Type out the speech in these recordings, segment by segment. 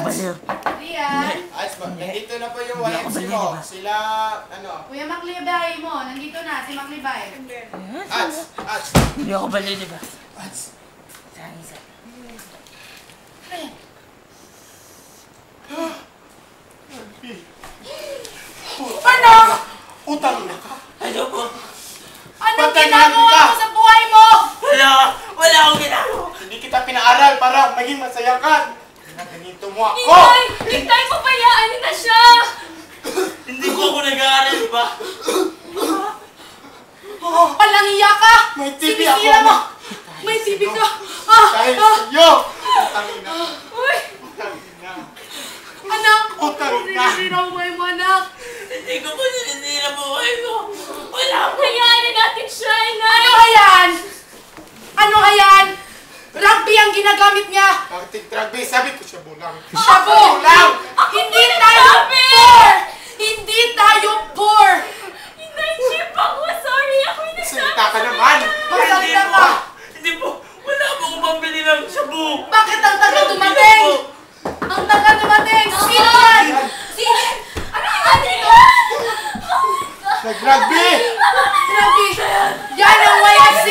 Rian. Nandito na po yung YMC mo. Sila, ano? Kuya Maklibay mo. Nandito na, si Maklibay. Ats. Hindi ako bali, di ba? Ats. Isa. Ano? Utang na ka. Ano po? Anong ginagawa mo sa buhay mo? Wala akong ginagawa. Hindi kita pinaaral para maging masaya ka. Ganito mo ako. Hintay mo pa yaan na siya. Hindi po ako nag-aaral, di ba? Palangiya ka. May TV ako. Sinisira mo. May TV ka. Dahil sa'yo. Utang na. Uy. Utang na. Anak. Utang na. Sinisira mo kayo mo, anak. Hindi ko po sinisira buhay ko. Wala akong Hayaan natin siya, inay. Ano hayaan? Ano hayaan? Rugby ang ginagamit niya. Bakit rugby? Sabi ko siya bulang. Shabu! Hindi tayo poor! Hindi tayo poor! Inay-ship ako! Sorry! Ako'y Salita ka naman. Magsalita ka! Hindi po. Wala po akong pambili ng shabu. Bakit ang tagal dumating? Ang tagal dumating! Sino yan? Sino? Ano yan? Nag-rugby! Rugby! Yan ang YFC!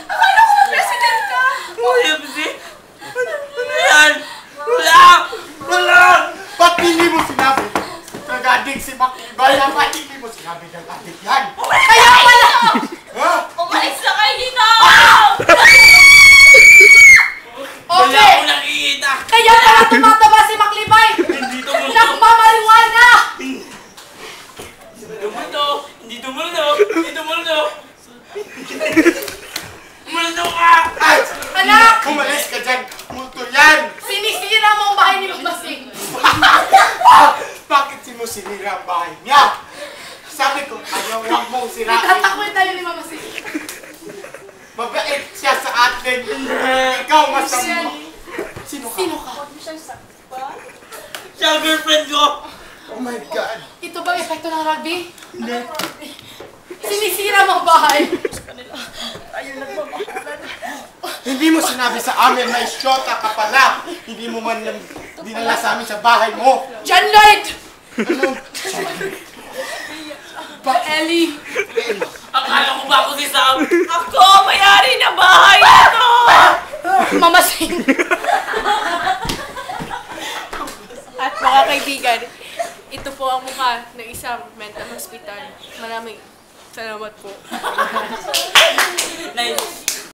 Akala ko president ka! YMC? Ano yan? Wala! Ba't hindi mo sinabi? Nag-addict si Maklibay. Ba't hindi mo sinabi ng addict yan? Kaya pala! Ha? Umalis na kayo dito! Wala Okay! akong nakikita. Kaya pala tumataba si Maklibay! Hindi tumuldo. Nagmamariwana! Hindi tumuldo. Multo ka! Anak! Umalis ka dyan. Multo yan. Sinisira mo ang bahay ni Mamasing! Bakit sinusinira ang bahay niya? Sabi ko, ayaw lang mong sirain. Tatakwin tayo ni Mamasing! Mabait siya sa atin. Ikaw masama. Sino ka? Sino ka? Siya ang girlfriend ko! Oh my God. Ito ba epekto ng rugby? Sinisira mo ang bahay! Hindi mo sinabi sa amin na isyota ka pala. Hindi mo man lang dinala sa amin sa bahay mo. John Lloyd! Ano? Ellie! Akala ko ba ako si Sam? Ako! Mayari na bahay ito! Mamasing! At mga kaibigan, ito po ang mukha ng isang mental hospital. Maraming salamat po. Nice.